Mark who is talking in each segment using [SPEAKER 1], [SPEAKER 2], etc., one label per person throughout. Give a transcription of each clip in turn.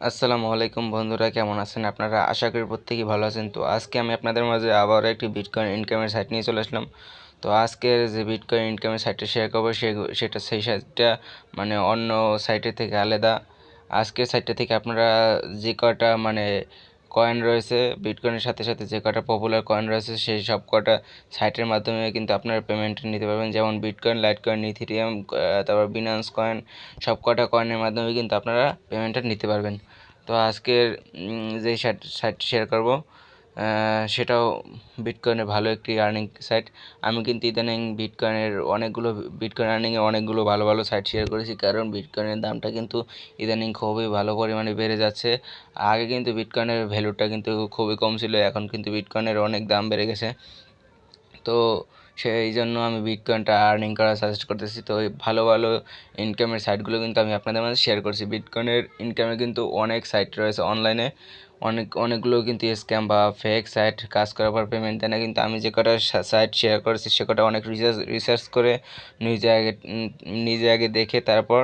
[SPEAKER 1] আসসালামু আলাইকুম বন্ধুরা, কেমন আছেন আপনারা? আশা করি প্রত্যেকেই ভালো আছেন। তো আজকে আমি আপনাদের মাঝে আবার একটি বিটকয়েন ইনকামের সাইট নিয়ে চলে আসলাম। তো আজকের যে বিটকয়েন ইনকামের সাইটটা শেয়ার করবো সেই সাইটটা অন্য সাইটের থেকে আলাদা। আজকের সাইটটা থেকে আপনারা যে কটা কয়েন রয়েছে, বিটকয়েনের সাথে সাথে যে কটা পপুলার কয়েন রয়েছে সেই সব কটা সাইটের মাধ্যমে কিন্তু আপনারা পেমেন্ট নিতে পারবেন। যেমন বিটকয়েন, লাইট কয়েন, ইথেরিয়াম, তারপর বিনান্স কয়েন, সব কটা কয়েনের মাধ্যমে কিন্তু আপনারা পেমেন্টটা নিতে পারবেন। তো আজকের যে সাইটটি শেয়ার করব সেটাও বিটকয়েনের ভালো একটি আর্নিং সাইট। আমি কিন্তু ইদানিং বিটকয়েন আর্নিংয়ে অনেকগুলো ভালো ভালো সাইট শেয়ার করেছি, কারণ বিটকয়েনের দামটা কিন্তু ইদানিং খুবই ভালো পরিমাণে বেড়ে যাচ্ছে। আগে কিন্তু বিটকয়েনের ভ্যালুটা কিন্তু খুবই কম ছিল, এখন কিন্তু বিটকয়েনের অনেক দাম বেড়ে গেছে। তো সেই জন্য আমি বিটকয়েনটা আর্নিং করা সাজেস্ট করতেছি। তো এই ভালো ভালো ইনকামের সাইটগুলো কিন্তু আমি আপনাদের মাঝে শেয়ার করছি। বিটকয়েনের ইনকামে কিন্তু অনেক সাইট রয়েছে অনলাইনে, অনেকগুলো কিন্তু স্ক্যাম বা ফেক সাইট কাজ করার পর পেমেন্ট দেয় না। কিন্তু আমি যে কটা সাইট শেয়ার করেছি সে কটা অনেক রিসার্চ করে নিজে আগে নিজে আগে দেখে তারপর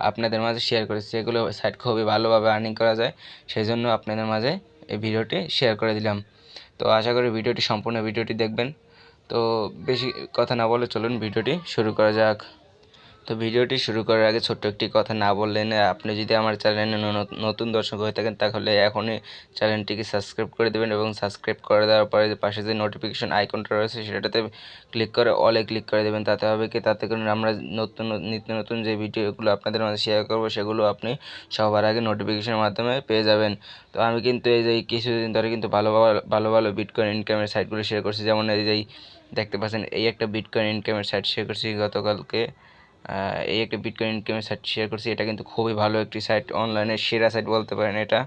[SPEAKER 1] আপনাদের মাঝে শেয়ার করেছি। এগুলো সাইট খুবই ভালোভাবে আর্নিং করা যায়, সেই জন্য আপনাদের মাঝে এই ভিডিওটি শেয়ার করে দিলাম। তো আশা করি সম্পূর্ণ ভিডিওটি দেখবেন। তো বেশি কথা না বলে চলুন ভিডিওটি শুরু করা যাক। তো ভিডিওটি শুরু করার আগে ছোট্ট একটি কথা না বললে না, আপনি যদি আমার চ্যানেলে নতুন দর্শক হয়ে থাকেন তাহলে এখনই চ্যানেলটিকে সাবস্ক্রাইব করে দেবেন, এবং সাবস্ক্রাইব করে দেওয়ার পরে যে পাশে যে নোটিফিকেশন আইকনটা রয়েছে সেটাতে ক্লিক করে অলে ক্লিক করে দেবেন। তাতে হবে কি, তাতে করে আমরা নিত্য নতুন যে ভিডিওগুলো আপনাদের মাঝে শেয়ার করবো সেগুলো আপনি সবার আগে নোটিফিকেশনের মাধ্যমে পেয়ে যাবেন। তো আমি কিন্তু এই যে কিছুদিন ধরে কিন্তু ভালো ভালো ভালো বিটকয়েন ইনকামের সাইটগুলো শেয়ার করছি। যেমন এই যে দেখতে পাচ্ছেন, এই একটা বিটকয়েন ইনকামের সাইট শেয়ার করছি গতকালকে। এই একটা বিটকয়েন ইনকামের সাইট শেয়ার করছি। এটা কিন্তু খুবই ভালো একটি সাইট, অনলাইনের সেরা সাইট বলতে পারেন এটা।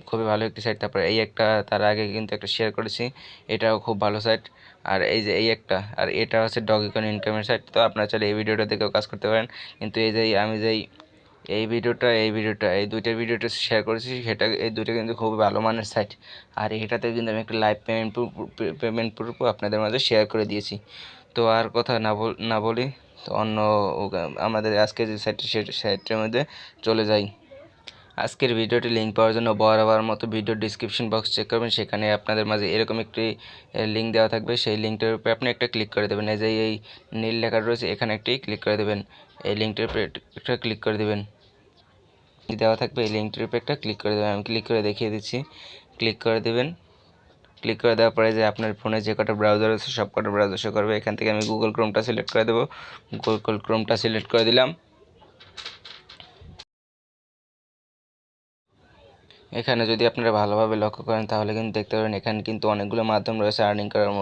[SPEAKER 1] খুবই ভালো একটি সাইট। তারপরে এই একটা তার আগে কিন্তু একটা শেয়ার করেছি, এটাও খুব ভালো সাইট। আর এই যে এটা হচ্ছে ডগিকয়েন ইনকামের সাইট। তো আপনারা চাইলে এই ভিডিওটা দেখেও কাজ করতে পারেন। কিন্তু এই যে আমি যেই এই দুইটার ভিডিওটা শেয়ার করেছি, এই দুইটা কিন্তু খুবই ভালো মানের সাইট। আর এটাতে কিন্তু আমি একটা লাইভ পেমেন্ট প্রুফও আপনাদের মাঝে শেয়ার করে দিয়েছি। তো আর কথা না বলি, তো আমাদের আজকে যে সাইটের মধ্যে চলে যাই। আজকের ভিডিওটি লিঙ্ক পাওয়ার জন্য বরাবর মতো ভিডিও ডিসক্রিপশন বক্স চেক করবেন, সেখানে আপনাদের মাঝে এরকম একটি লিঙ্ক দেওয়া থাকবে। সেই লিঙ্কটার উপরে আপনি একটা ক্লিক করে দেবেন। এই যে এই নীল লেখা রয়েছে, এখানে একটি ক্লিক করে দেবেন। এই লিঙ্কটার উপরে একটা ক্লিক করে দেবেন, দেওয়া থাকবে। এই লিঙ্কটির উপরে একটা ক্লিক করে দেবেন, আমি ক্লিক করে দেখিয়ে দিচ্ছি। ক্লিক করে দেবেন। ক্লিক করে দেওয়ার পরে যে আপনার ফোনে যে কটা ব্রাউজার আছে সব কটা ব্রাউজার শো করবে। এখান থেকে আমি গুগল ক্রোমটা সিলেক্ট করে দেবো। গুগল ক্রোমটা সিলেক্ট করে দিলাম। এখানে যদি আপনারা ভালোভাবে লক্ষ্য করেন তাহলে কিন্তু দেখতে পাবেন এখানে কিন্তু অনেকগুলো মাধ্যম রয়েছে আর্নিং করার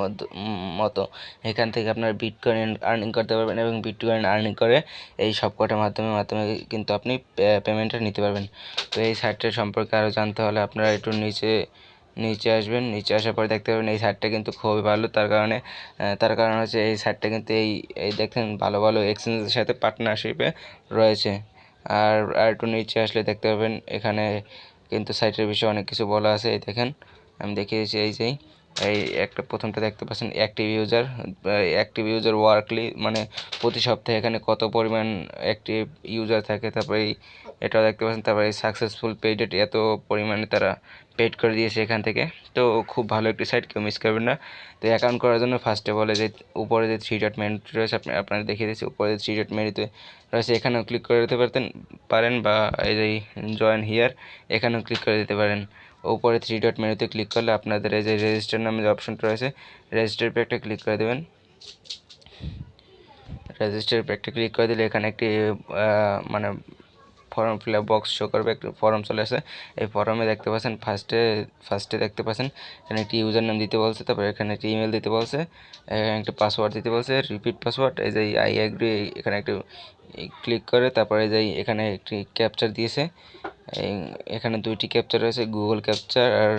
[SPEAKER 1] মতো। এখান থেকে আপনারা বিটকয়েন আর্নিং করতে পারবেন, এবং বিটকয়েন আর্নিং করে এই সব কটা মাধ্যমে কিন্তু আপনি পেমেন্টটা নিতে পারবেন। তো এই সাইটটার সম্পর্কে আরও জানতে হলে আপনারা একটু নিচে আসবেন। নিচে আসার পরে দেখতে পাবেন এই সাইটটা কিন্তু খুবই ভালো। তার কারণ হচ্ছে এই সাইটটা কিন্তু এই দেখেন ভালো ভালো এক্সচেঞ্জের সাথে পার্টনারশিপে রয়েছে। আর একটু নিচে আসলে দেখতে পাবেন এখানে কিন্তু সাইটের বিষয়ে অনেক কিছু বলা আছে। এই দেখেন, আমি দেখিয়েছি। এই একটা প্রথমটা দেখতে পাচ্ছেন, অ্যাক্টিভ ইউজার ওয়ার্কলি, প্রতি সপ্তাহে এখানে কত পরিমাণ অ্যাক্টিভ ইউজার থাকে। তারপরে এটাও দেখতে পাচ্ছেন। তারপরে সাকসেসফুল পেইডেড, এত পরিমাণে তারা পেড করে দিয়েছে এখান থেকে। তো খুব ভালো একটি সাইট, কেউ মিস করবেন না। তো অ্যাকাউন্ট করার জন্য ফার্স্টে বলে যে উপরে যে থ্রি ডট মেনুতে রয়েছে, আপনারা দেখিয়ে দিচ্ছি। উপরে যে থ্রি ডট মেনুতে রয়েছে এখানেও ক্লিক করে দিতে পারেন, বা এই যে জয়েন হিয়ার এখানেও ক্লিক করে দিতে পারেন। উপরে থ্রি ডট মেনুতে ক্লিক করলে আপনাদের এই যে রেজিস্টার নামে যে অপশনটা রয়েছে, রেজিস্টার পে একটা ক্লিক করে দেবেন। রেজিস্টার পে একটা ক্লিক করে দিলে এখানে একটি form fill up box show করবে, একটি ফর্ম চলে আসে। এই ফর্মে দেখতে পাচ্ছেন ফার্স্টে দেখতে পাচ্ছেন এখানে একটি ইউজার নাম দিতে বলছে, তারপরে এখানে একটি ইমেল দিতে বলছে, একটা পাসওয়ার্ড দিতে বলছে, রিপিট পাসওয়ার্ড। এই যে আই এগ্রি, এখানে একটু ক্লিক করে তারপরে যাই এখানে একটি ক্যাপচার দিয়েছে। এখানে দুইটি ক্যাপচার রয়েছে, গুগল ক্যাপচার আর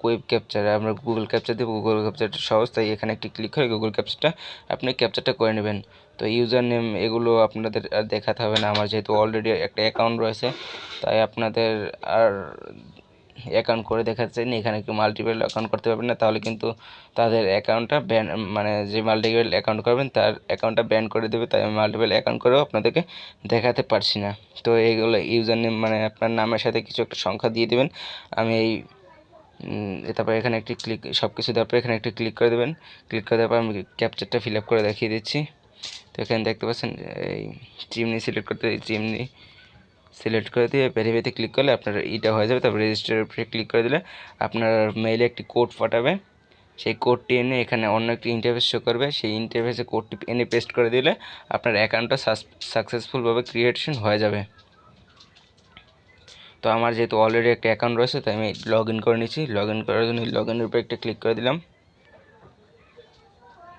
[SPEAKER 1] কোয়েব ক্যাপচার। আমরা গুগল ক্যাপচার দেবো, গুগল ক্যাপচারটা সহজ, তাই এখানে একটি ক্লিক করে গুগল ক্যাপচারটা করে নেবেন। তো ইউজার নেম এগুলো আপনাদের আর দেখাতে হবে না, আমার যেহেতু অলরেডি একটা অ্যাকাউন্ট রয়েছে, তাই আপনাদের আর অ্যাকাউন্ট করে দেখাতে চাই না, এখানে একটু মাল্টিপল অ্যাকাউন্ট করতে পারবেন না, তাহলে কিন্তু তাদের অ্যাকাউন্টটা ব্যান, মানে যে মাল্টিপল অ্যাকাউন্ট করবেন তার অ্যাকাউন্টটা ব্যান করে দেবে। তাই আমি মাল্টিপল অ্যাকাউন্ট করেও আপনাদেরকে দেখাতে পারছি না। তো এইগুলো ইউজার নেম, মানে আপনার নামের সাথে কিছু একটা সংখ্যা দিয়ে দেবেন। আমি এই তারপর এখানে একটি ক্লিক, সব কিছু দেওয়ার পর এখানে একটি ক্লিক করে দেবেন। ক্লিক করে দেওয়ার পর আমি ক্যাপচারটা ফিল আপ করে দেখিয়ে দিচ্ছি। তো এখানে দেখতে পাচ্ছেন এই চিমনি সিলেক্ট করতে, চিমনি সিলেক্ট করে দিয়ে ভেরিফাইতে ক্লিক করলে আপনার এটা হয়ে যাবে। তারপর রেজিস্টারের উপরে ক্লিক করে দিলে আপনার মেইলে একটি কোড পাঠাবে। সেই কোডটি এনে এখানে অন্য একটি ইন্টারফেস শো করবে, সেই ইন্টারফেসে কোডটি এনে পেস্ট করে দিলে আপনার অ্যাকাউন্টটা সাকসেসফুলভাবে ক্রিয়েশন হয়ে যাবে। তো আমার যেহেতু অলরেডি একটা অ্যাকাউন্ট রয়েছে তাই আমি লগ ইন করে নিচ্ছি। লগ ইন করার জন্য লগ ইনের উপরে একটা ক্লিক করে দিলাম।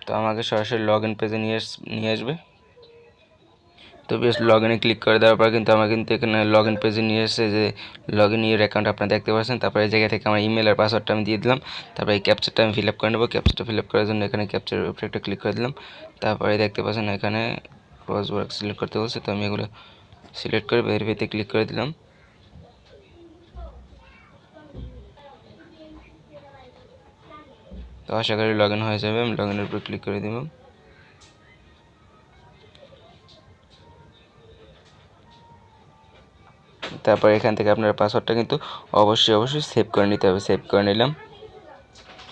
[SPEAKER 1] তো আমাকে সরাসরি লগ ইন পেজে নিয়ে আসবে। তো বেশ লগ ইনে ক্লিক করে দেওয়ার পর কিন্তু আমার কিন্তু এখানে লগ ইন পেজে নিয়ে এসেছে, যে লগ ইন ইউর অ্যাকাউন্ট আপনারা দেখতে পাচ্ছেন। তারপরে এই জায়গা থেকে আমার ইমেল আর পাসওয়ার্ডটা আমি দিয়ে দিলাম। তারপরে এই ক্যাপচারটা আমি ফিল আপ করে নেবো। ক্যাপচারটা ফিল আপ করার জন্য এখানে ক্যাপচারের উপরে একটা ক্লিক করে দিলাম। তারপরে দেখতে পাচ্ছেন এখানে ক্রস ওয়ার্ক সিলেক্ট করতে বলছে, তো আমি এগুলো সিলেক্ট করে ভেরিফাইতে ক্লিক করে দিলাম। তো আশা করি লগ ইন হয়ে যাবে। আমি লগ ইনের উপরে ক্লিক করে দিব। তারপর এখান থেকে আপনার পাসওয়ার্ডটা কিন্তু অবশ্যই সেভ করে নিতে হবে। সেভ করে নিলাম।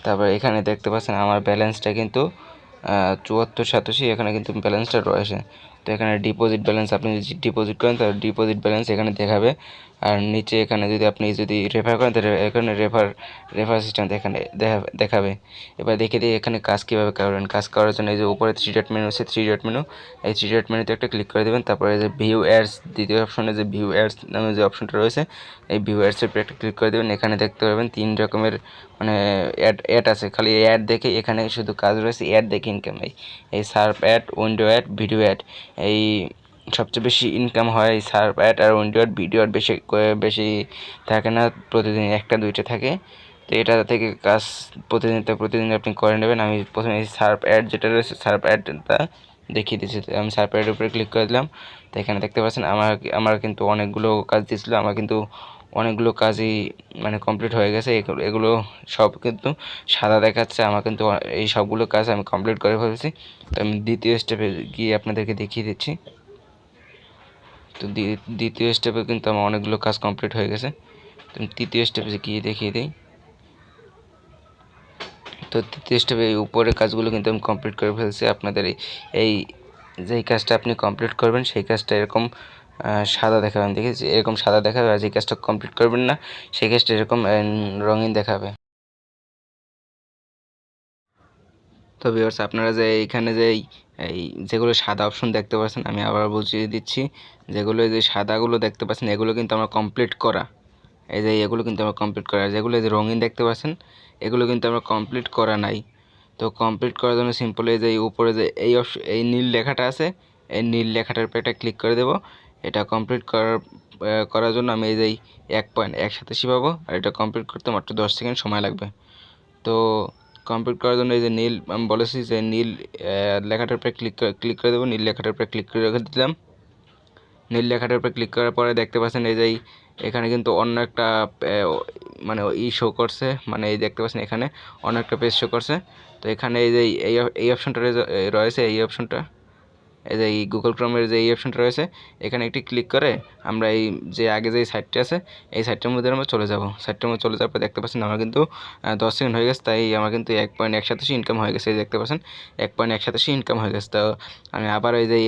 [SPEAKER 1] তারপর এখানে দেখতে পাচ্ছেন আমার ব্যালেন্সটা কিন্তু 7487, এখানে কিন্তু ব্যালেন্সটা রয়েছে। তো এখানে ডিপোজিট ব্যালেন্স, আপনি যদি ডিপোজিট করেন তাহলে ডিপোজিট ব্যালেন্স এখানে দেখাবে। আর নিচে এখানে যদি রেফার করেন তাহলে এখানে রেফার সিস্টেম এখানে দেখাবে। এবার দেখে দিই এখানে কাজ কীভাবে করবেন। কাজ করার জন্য এই যে উপরে 3 ডট মেনু আছে, 3 ডট মেনু, এই 3 ডট মেনুতে একটা ক্লিক করে দেবেন। তারপরে যে ভিউ অ্যাডস, দ্বিতীয় অপশনে যে ভিউ অ্যাডস নামে যে অপশনটা রয়েছে, এই ভিউ অ্যাডসের উপরে একটা ক্লিক করে দেবেন। এখানে দেখতে পাবেন 3 রকমের মানে অ্যাড আছে। খালি অ্যাড দেখে এখানে শুধু কাজ রয়েছে অ্যাড দেখে ইনকাম। এই surf ad, window ad, video ad, এই সবচেয়ে বেশি ইনকাম হয় এই সার্ফ অ্যাড আর উইন্ডো অ্যাড। ভিডিও অ্যাড বেশি থাকে না, প্রতিদিন একটা দুইটা থাকে। তো এটা থেকে কাজ প্রতিদিন আপনি করে নেবেন। আমি প্রথমে এই সার্ফ অ্যাড যেটা রয়েছে সার্ফ অ্যাডটা দেখিয়ে দিচ্ছি। আমি সার্ফ অ্যাডের উপরে ক্লিক করে দিলাম। তো এখানে দেখতে পাচ্ছেন আমার কিন্তু অনেকগুলো কাজ দিয়েছিল। আমার কিন্তু অনেকগুলো কাজই মানে কমপ্লিট হয়ে গেছে। এগুলো সব কিন্তু সাদা দেখাচ্ছে। আমার কিন্তু এই সবগুলো কাজ আমি কমপ্লিট করে ফেলেছি। তো আমি দ্বিতীয় স্টেপে গিয়ে আপনাদেরকে দেখিয়ে দিচ্ছি। তো দ্বিতীয় স্টেপে কিন্তু আমার অনেকগুলো কাজ কমপ্লিট হয়ে গেছে। তো তৃতীয় স্টেপে গিয়ে দেখিয়ে দিই। তো তৃতীয় স্টেপে এই উপরের কাজগুলো কিন্তু আমি কমপ্লিট করে ফেলছি। আপনাদের এই যেই কাজটা আপনি কমপ্লিট করবেন সেই কাজটা এরকম সাদা দেখাবে। আমি দেখেছি এরকম সাদা দেখাবে, আর যে কাজটা কমপ্লিট করবেন না সেই কাজটা এরকম রঙিন দেখাবে। তো ভিউয়ার্স, আপনারা যে এইখানে যে এই যেগুলো সাদা অপশন দেখতে পাচ্ছেন, আমি আবার বুঝিয়ে দিচ্ছি। যেগুলো যে সাদাগুলো দেখতে পাচ্ছেন এগুলো কিন্তু আমরা কমপ্লিট করা। এই যে এগুলো কিন্তু আমরা কমপ্লিট করা। যেগুলো যে রঙিন দেখতে পাচ্ছেন এগুলো কিন্তু আমরা কমপ্লিট করা নাই। তো কমপ্লিট করার জন্য সিম্পল এই যে উপরে যে এই নীল লেখাটা আছে, এই নীল লেখাটার উপরে একটা ক্লিক করে দেব। এটা কমপ্লিট করার জন্য আমি এই যে 1.187 পাবো, আর এটা কমপ্লিট করতে মাত্র 10 সেকেন্ড সময় লাগবে। তো কমপ্লিট করার জন্য এই যে নীল, আমি বলেছি যে নীল লেখাটার উপরে ক্লিক করে দেবো। নীল লেখাটার উপরে ক্লিক করে রেখে দিলাম। নীল লেখাটার উপরে ক্লিক করার পরে দেখতে পাচ্ছেন এই যে এখানে কিন্তু অন্য একটা মানে শো করছে, মানে এই দেখতে পাচ্ছেন এখানে অন্য একটা পেজ শো করছে। তো এখানে এই যে এই অপশনটা রয়েছে, এই অপশনটা এই যে গুগল ক্রোমের যে এই অপশনটা রয়েছে, এখানে একটি ক্লিক করে আমরা এই যে আগে যে সাইটটা আছে এই সাইটটার মধ্যে আমরা চলে যাব। সাইটটার মধ্যে চলে যাওয়ার পর দেখতে পাচ্ছেন আমার কিন্তু 10 সেকেন্ড হয়ে গেছে। তাই আমার কিন্তু 1.187 ইনকাম হয়ে গেছে। এই দেখতে পাচ্ছেন 1.187 ইনকাম হয়ে গেছে। তো আমি আবার এই যে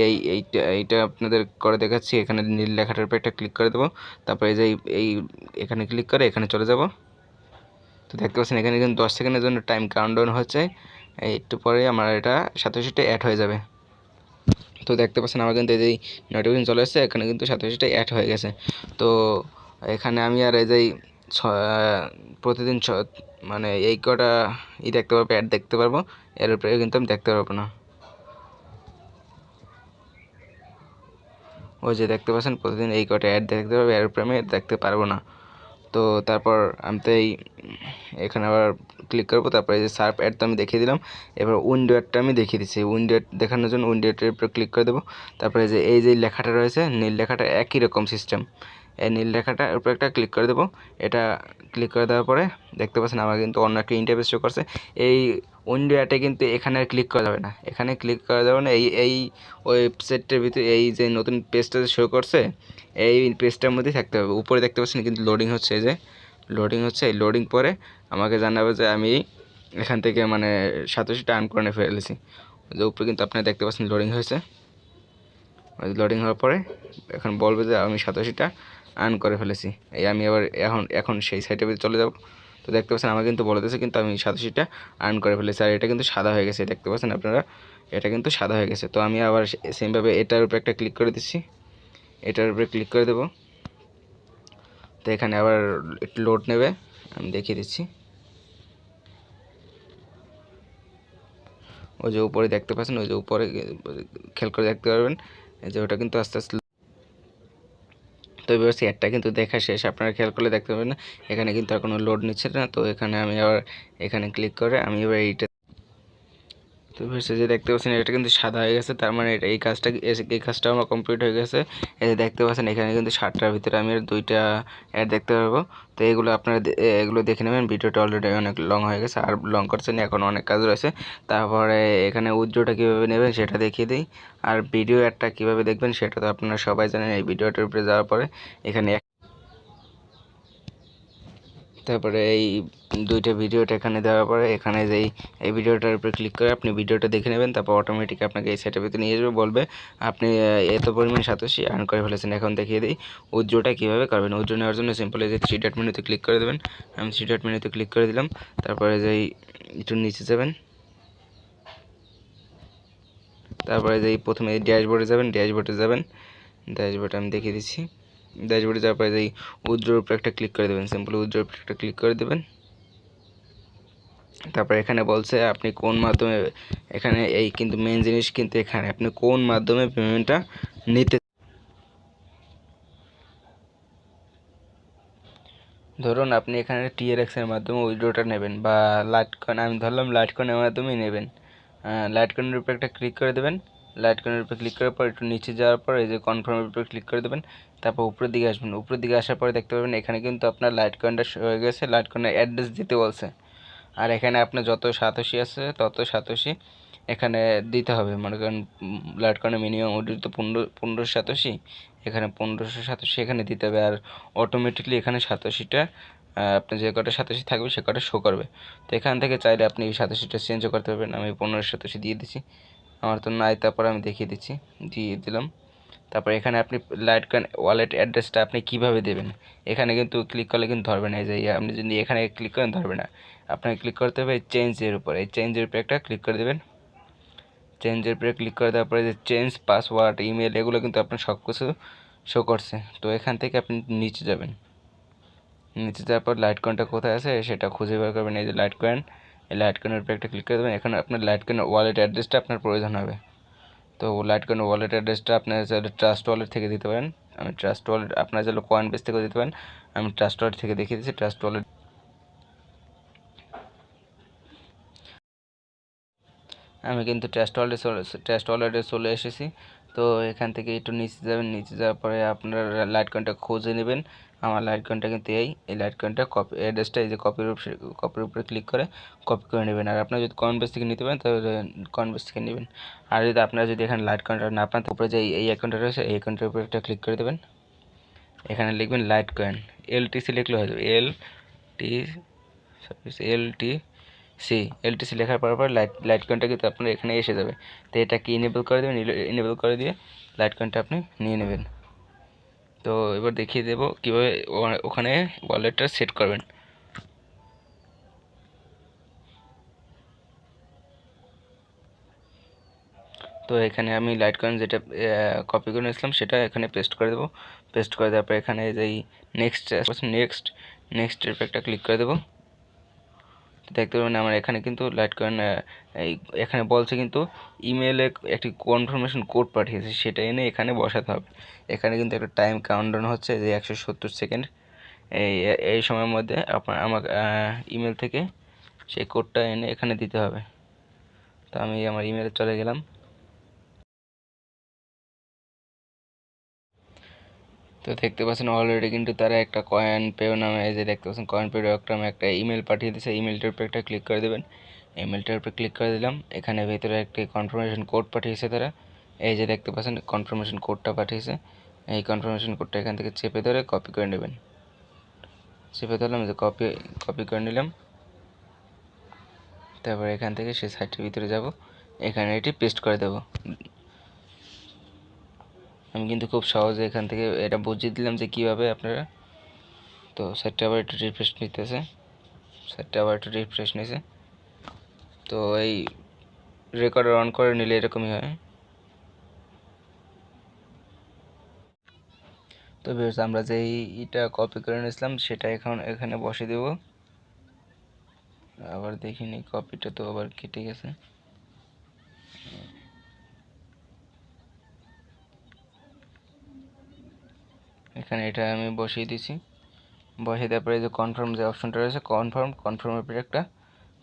[SPEAKER 1] এইটা আপনাদের করে দেখাচ্ছি। এখানে নীল লেখাটার উপর একটা ক্লিক করে দেবো। তারপরে এই যে এখানে ক্লিক করে এখানে চলে যাব। তো দেখতে পাচ্ছেন এখানে কিন্তু 10 সেকেন্ডের জন্য টাইম কাউন্টডাউন হচ্ছে। একটু পরে আমার এটা সাথে সাথে অ্যাড হয়ে যাবে। তো দেখতে পাচ্ছেন আমার কিন্তু এই যে নোটিফিকেশন চলে এসেছে, এখানে কিন্তু সাথে সাথে অ্যাড হয়ে গেছে। তো এখানে আমি আর এই যে প্রতিদিন মানে এই কটা দেখতে পারবো, অ্যাড দেখতে পারবো। এর উপরে কিন্তু আমি দেখতে পারবো না। ওই যে দেখতে পাচ্ছেন প্রতিদিন এই কটা অ্যাড দেখতে পারবো, এর উপরে আমি দেখতে পারবো না। তো তারপর আমি তো এখানে আবার ক্লিক করবো। তারপরে এই যে সার্ফ অ্যাড তো আমি দেখিয়ে দিলাম। এবার উইন্ডো অ্যাডটা আমি দেখিয়ে দিচ্ছি। উইন্ডো অ্যাড দেখানোর জন্য উইন্ডো অ্যাডের উপরে ক্লিক করে দেবো। তারপরে এই যে লেখাটা রয়েছে নীল লেখাটা, একই রকম সিস্টেম। এই নীল রেখাটার উপরে একটা ক্লিক করে দেবো। এটা ক্লিক করে দেওয়ার পরে দেখতে পাচ্ছেন আমার কিন্তু অন্য একটা ইন্টারফেস শো করছে। এই উইন্ডোতে কিন্তু এখানে আর ক্লিক করা যাবে না, এখানে ক্লিক করা যাবে না। এই ওয়েবসাইটের ভিতরে এই যে নতুন পেজটা শো করছে এই পেজটার মধ্যেই থাকতে হবে। উপরে দেখতে পাচ্ছেন কিন্তু লোডিং হচ্ছে, এই যে লোডিং হচ্ছে। এই লোডিং পরে আমাকে জানাবে যে আমি এখান থেকে মানে 87টা আর্ন করে ফেলেছি। যে উপরে কিন্তু আপনি দেখতে পাচ্ছেন লোডিং হয়েছে। লোডিং হওয়ার পরে এখন বলবে যে আমি 87টা আর্ন করে ফেলেছি। এই আমি আবার এখন সেই সাইটে চলে যাব। তো দেখতে পাচ্ছেন আমার কিন্তু বলে দিয়েছে কিন্তু আমি 87টা আর্ন করে ফেলেছি। আর এটা কিন্তু সাদা হয়ে গেছে, দেখতে পাচ্ছেন আপনারা, এটা কিন্তু সাদা হয়ে গেছে। তো আমি আবার সেমভাবে এটার উপরে একটা ক্লিক করে দিচ্ছি, এটার উপরে ক্লিক করে দেবো। তো এখানে আবার একটু লোড নেবে, আমি দেখিয়ে দিচ্ছি। ওই যে উপরে দেখতে পাচ্ছেন, ওই যে উপরে খেয়াল করে দেখতে পারবেন এই যে ওটা কিন্তু আস্তে আস্তে। তো এবার অ্যাডটা কিন্তু দেখা শেষ, আপনারা খেয়াল করলে দেখতে পাবেন না এখানে কিন্তু আর কোনো লোড নিচ্ছে না। তো এখানে আমি আবার এখানে ক্লিক করে আমি এবার এইটা, তো ভেসে যে দেখতে পাচ্ছেন এটা কিন্তু সাদা হয়ে গেছে। তার মানে এই কাজটা আমার কমপ্লিট হয়ে গেছে। এই যে দেখতে পাচ্ছেন এখানে কিন্তু 60টার ভিতরে আমি 2টা অ্যাড দেখতে পারবো। তো এগুলো আপনারা এগুলো দেখে নেবেন। ভিডিওটা অলরেডি অনেক লং হয়ে গেছে, আর লং করছে না, এখন অনেক কাজ রয়েছে। তারপরে এখানে উইথড্রটা কীভাবে নেবেন সেটা দেখিয়ে দিই। আর ভিডিও অ্যাডটা কীভাবে দেখবেন সেটা তো আপনারা সবাই জানেন। এই ভিডিওটার উপরে যাওয়ার পরে এখানে তারপরে এই 2টা ভিডিওটা এখানে দেওয়ার পরে এখানে যেই এই ভিডিওটার উপরে ক্লিক করে আপনি ভিডিওটা দেখে নেবেন। তারপর অটোমেটিক আপনাকে এই সাইটের ভিতরে নিয়ে যাবে, বলবে আপনি এত পরিমাণ সাতোশি আর্ন করে ফেলেছেন। এখন দেখিয়ে দিই উইথড্রটা কীভাবে করবেন। উইথড্র নেওয়ার জন্য সিম্পল এই যে 3 ডট মেনুতে ক্লিক করে দেবেন। আমি 3 ডট মেনুতে ক্লিক করে দিলাম। তারপরে যেই একটু নিচে যাবেন, তারপরে যেই প্রথমে ড্যাশবোর্ডে যাবেন, ড্যাশবোর্ডে আমি দেখিয়ে দিচ্ছি। ড্যাশবোর্ডে যাওয়ার পরে যেই উইথড্রর উপরে একটা ক্লিক করে দেবেন, সিম্পল উইথড্রর উপরে একটা ক্লিক করে দেবেন। তারপর এখানে বলছে আপনি কোন মাধ্যমে, এখানে এই কিন্তু মেন জিনিস কিন্তু এখানে আপনি কোন মাধ্যমে পেমেন্টটা নিতে, ধরুন আপনি এখানে TRX এর মাধ্যমে উইথড্রটা নেবেন বা লাইটকয়েন, আমি ধরলাম লাইটকয়েনের মাধ্যমেই নেবেন। লাইটকয়েনের উপরে একটা ক্লিক করে দেবেন। লাইটকয়েনের উপরে ক্লিক করার পর একটু নিচে যাওয়ার পর এই যে কনফার্মের উপরে ক্লিক করে দেবেন। তারপর উপরের দিকে আসবেন। উপরের দিকে আসার পরে দেখতে পাবেন এখানে কিন্তু আপনার লাইটকয়েনটা হয়ে গেছে। লাইটকয়েনের অ্যাড্রেস দিতে বলছে। আর এখানে আপনার যত সাতোশি আছে তত সাতোশি এখানে দিতে হবে। মনে করেন লাইটকয়েনের মিনিমাম ওটি তো 1500 সাতোশি, এখানে 1500 সাতোশি এখানে দিতে হবে। আর অটোমেটিকলি এখানে সাতোশিটা আপনার যে কটা সাতোশি থাকবে সে কটা শো করবে। তো এখান থেকে চাইলে আপনি এই সাতোশিটা চেঞ্জও করতে পারবেন। আমি 1500 সাতোশি দিয়ে দিচ্ছি, আমার তো নাই। তারপর আমি দেখিয়ে দিচ্ছি, দিয়ে দিলাম। তারপর এখানে আপনি লাইটকয়েন ওয়ালেট অ্যাড্রেসটা আপনি কিভাবে দেবেন, এখানে কিন্তু ক্লিক করলে কিন্তু ধরবে না। এই যে আপনি যদি এখানে ক্লিক করেন ধরবে না, আপনাকে ক্লিক করতে হবে এই চেঞ্জের উপর। এই চেঞ্জের উপরে একটা ক্লিক করে দেবেন। চেঞ্জের উপরে ক্লিক করে দেওয়ার পরে যে চেঞ্জ পাসওয়ার্ড, ইমেল, এগুলো কিন্তু আপনার সব কিছু শো করছে। তো এখান থেকে আপনি নিচে যাবেন। নিচে যাওয়ার পর লাইটকয়েনটা কোথায় আছে সেটা খুঁজে বের করবেন। এই যে লাইটকয়েন, এই লাইটকয়েনের উপরে একটা ক্লিক করে দেবেন। এখানে আপনার লাইটকয়েন ওয়ালেট অ্যাড্রেসটা আপনার প্রয়োজন হবে। তো লাইটকয়েন ওয়ালেট অ্যাড্রেসটা আপনার চাইলে ট্রাস্ট ওয়ালেট থেকে দিতে পারেন। আমি ট্রাস্ট ওয়ালেট, আপনার চাইলে কয়েনবেস থেকেও দিতে পারেন। আমি ট্রাস্ট ওয়ালেট থেকে দেখিয়ে দিচ্ছি। ট্রাস্ট ওয়ালেট, আমি কিন্তু ট্রাস্ট ওয়ালেটে চলে এসেছি। তো এখান থেকে একটু নিচে যাবেন। নিচে যাওয়ার পরে আপনার লাইটকয়েনটা খুঁজে নেবেন। আমার লাইটকয়েনটা কিন্তু এই লাইটকয়েনটা কপি অ্যাড্রেসটা এই যে কপির উপরে ক্লিক করে কপি করে নেবেন। আর আপনার যদি কয়েনবেস থেকে নিতে পারেন তাহলে কয়েনবেস থেকে নেবেন। আর যদি আপনারা যদি এখানে লাইটকয়েনটা না পান, উপরে যে এই অ্যাকাউন্টটা রয়েছে এই অ্যাকাউন্টের উপরে একটা ক্লিক করে দেবেন। এখানে লিখবেন লাইটকয়েন, LTC লিখলে হয়ে যাবে। LTC লেখার পর লাইটকয়েনটা কিন্তু আপনার এখানে এসে যাবে। তো এটাকে ইনেবল করে দেবেন। ইনেবল করে দিয়ে লাইটকয়েনটা আপনি নিয়ে নেবেন। তো এবার দেখিয়ে দেবো কীভাবে ওখানে ওয়ালেটটা সেট করবেন। তো এখানে আমি লাইটকয়েন যেটা কপি করে নিয়েছিলাম সেটা এখানে পেস্ট করে দেবো। পেস্ট করে দেওয়ার পর এখানে যেই নেক্সটের উপর একটা ক্লিক করে দেবো। দেখতে পাবেন আমার এখানে কিন্তু লাইটকয়েন এই এখানে বলছে কিন্তু ইমেলে একটি কনফার্মেশন কোড পাঠিয়েছে, সেটা এনে এখানে বসাতে হবে। এখানে কিন্তু একটা টাইম কাউন্টডাউন হচ্ছে যে 170 সেকেন্ড। এই এই সময়ের মধ্যে আমার ইমেল থেকে সেই কোডটা এনে এখানে দিতে হবে। তো আমি আমার ইমেলে চলে গেলাম। তো তো দেখতে পাচ্ছেন অলরেডি কিন্তু তারা একটা কয়েন পেও নামে, এই যে দেখতে পাচ্ছেন Coinpayu নামে একটা ইমেল পাঠিয়ে দিয়েছে। ইমেলটার উপর একটা ক্লিক করে দেবেন। ইমেলটার উপর ক্লিক করে দিলাম। এখানে ভেতরে একটি কনফার্মেশন কোড পাঠিয়েছে তারা, এই যে দেখতে পাচ্ছেন কনফার্মেশন কোডটা পাঠিয়েছে। এই কনফার্মেশন কোডটা এখান থেকে চেপে ধরে কপি করে নেবেন। চেপে ধরলাম, যে কপি করে নিলাম। তারপর এখান থেকে সেই সাইটটির ভিতরে যাব, এখানে এটি পেস্ট করে দেব। আমি কিন্তু খুব সহজে এখান থেকে এটা বুঝিয়ে দিলাম যে কীভাবে আপনারা। তো সাইটটা আবার একটু রিফ্রেশ নিতেছে, নিছে। তো এই রেকর্ডার অন করে নিলে এরকমই হয়। তো ভিউয়ার্স, আমরা যে এটা কপি করে নিয়েছিলাম সেটা এখন এখানে বসে দেব। আবার দেখিনি, কপিটা তো আবার কেটে গেছে। এখানে এটা আমি বসিয়ে দিছি। বসিয়ে দেওয়ার পরে যে কনফার্ম যে অপশনটা রয়েছে, কনফার্মের উপরে একটা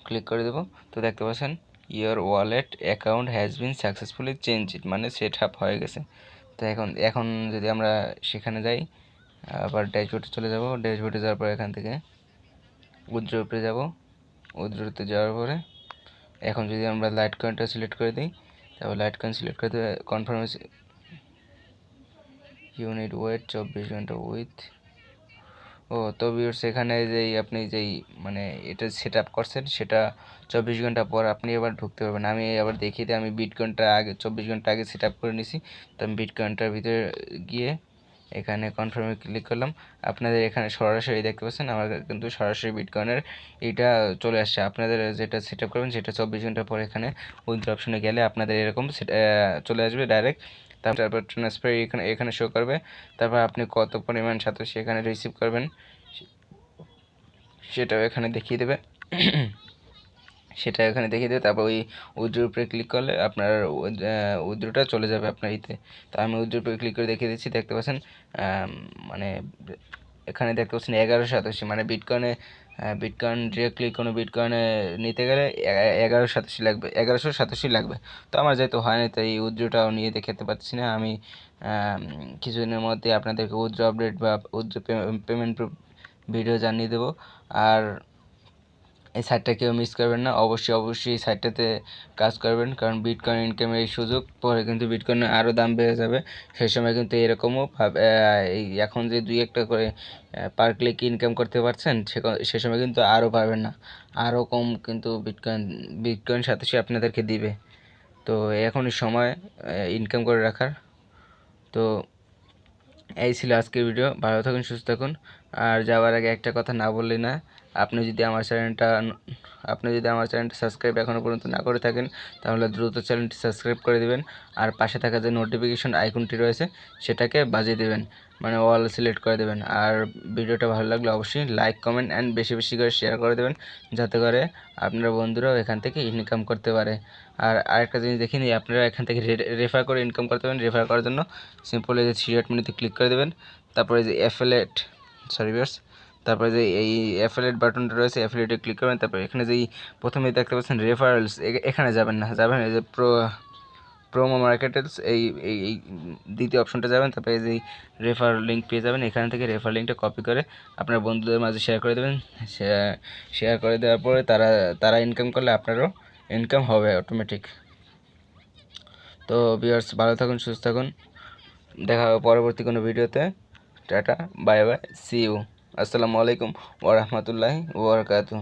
[SPEAKER 1] ক্লিক করে দেবো। তো দেখতে পাচ্ছেন your wallet account has been successfully change it, মানে সেট আপ হয়ে গেছে। তো এখন যদি আমরা সেখানে যাই, আবার ড্যাশবোর্ডে চলে যাব। ড্যাশবোর্ডে যাওয়ার পর এখান থেকে উইথড্র উপরে যাব। উইথড্রতে যাওয়ার পরে এখন যদি আমরা লাইট কয়েনটা সিলেক্ট করে দিই, তারপর লাইট কয়েন সিলেক্ট করে দিয়ে কনফার্মেশন ইউনিট ওয়েট 24 ঘন্টা উইথ। ও তো ভিউয়ার্স, এখানে যেই আপনি যেই মানে এটা সেট আপ করছেন সেটা 24 ঘন্টা পর আপনি আবার ঢুকতে পারবেন। আমি আবার দেখিয়ে দিই, আমি বিটকয়েনটা আগে 24 ঘন্টা আগে সেট আপ করে নিছি। তো আমি বিটকয়েনটার ভিতরে গিয়ে এখানে কনফার্মে ক্লিক করলাম। আপনাদের এখানে সরাসরি দেখতে পাচ্ছেন আমার কিন্তু সরাসরি বিটকয়েনের এটা চলে আসছে। আপনাদের যেটা সেট আপ করবেন সেটা 24 ঘন্টা পর এখানে উইথড্র অপশনে গেলে আপনাদের এরকম চলে আসবে ডাইরেক্ট। তারপর ট্রান্সফার এখানে শো করবে। তারপর আপনি কত পরিমাণ সাতোশি এখানে রিসিভ করবেন সেটাও এখানে দেখিয়ে দেবে। তারপর ওই উইথড্রোর উপরে ক্লিক করলে আপনার উইথড্রোটা চলে যাবে আপনার ইতে। তো আমি উইথড্রোর উপরে ক্লিক করে দেখিয়ে দিচ্ছি। দেখতে পাচ্ছেন মানে এখানে দেখতে পাচ্ছেন 1187, মানে বিটকয়েন ডিরেক্টলি কোনো বিটকয়েনে নিতে গেলে 1187 লাগবে। তো আমার যেহেতু হয়নি তাই উইথড্রোটাও নিয়ে দেখাতে পারছি না। আমি কিছুদিনের মধ্যে আপনাদেরকে উইথড্রো আপডেট বা উইথড্রো পেমেন্ট ভিডিও জানিয়ে দেবো। আর এই সাইটটা কেউ মিস করবেন না, অবশ্যই এই সাইটটাতে কাজ করবেন, কারণ বিটকয়েন ইনকামের এই সুযোগ পরে কিন্তু বিটকয়েনের আরও দাম বেড়ে যাবে। সেই সময় কিন্তু এরকমও এই এখন যে 2-1 করে পার ক্লিক ইনকাম করতে পারছেন, সে সময় কিন্তু আরও পারবেন না, আরও কম কিন্তু বিটকয়েন সাথে আপনাদেরকে দিবে। তো এখনই সময় ইনকাম করে রাখার। তো এই ছিল আজকের ভিডিও। ভালো থাকুন, সুস্থ থাকুন। আর যাওয়ার আগে একটা কথা না বললেই না, আপনি যদি আমার চ্যানেলটা সাবস্ক্রাইব এখনও পর্যন্ত না করে থাকেন, তাহলে দ্রুত চ্যানেলটি সাবস্ক্রাইব করে দিবেন। আর পাশে থাকা যে নোটিফিকেশন আইকনটি রয়েছে সেটাকে বাজিয়ে দেবেন, মানে অল সিলেক্ট করে দেবেন। আর ভিডিওটা ভালো লাগলে অবশ্যই লাইক, কমেন্ট অ্যান্ড বেশি বেশি করে শেয়ার করে দেবেন, যাতে করে আপনার বন্ধুরাও এখান থেকে ইনকাম করতে পারে। আর আরেকটা জিনিস দেখিনি, আপনারা এখান থেকে রেফার করে ইনকাম করতে পারেন। রেফার করার জন্য সিম্পল এই যে 3 মিনিটে ক্লিক করে দেবেন। তারপরে যে তারপরে যে এই অ্যাফিলিয়েট বাটনটা রয়েছে, অ্যাফিলিয়েটে ক্লিক করবেন। তারপরে এখানে যেই প্রথমেই দেখতে পাচ্ছেন রেফারেলস, এখানে যাবেন এই যে প্রোমো মার্কেটেলস, এই এই এই দ্বিতীয় অপশনটা যাবেন। তারপরে এই যে রেফার লিঙ্ক পেয়ে যাবেন। এখান থেকে রেফার লিঙ্কটা কপি করে আপনার বন্ধুদের মাঝে শেয়ার করে দেবেন। শেয়ার করে দেওয়ার পরে তারা ইনকাম করলে আপনারও ইনকাম হবে অটোমেটিক। তো ভিউয়ার্স, ভালো থাকুন, সুস্থ থাকুন। দেখা হবে পরবর্তী কোনো ভিডিওতে। Tata, bye bye, see you. আসসালামু আলাইকুম ওয়া রাহমাতুল্লাহি ওয়া বারাকাতুহু।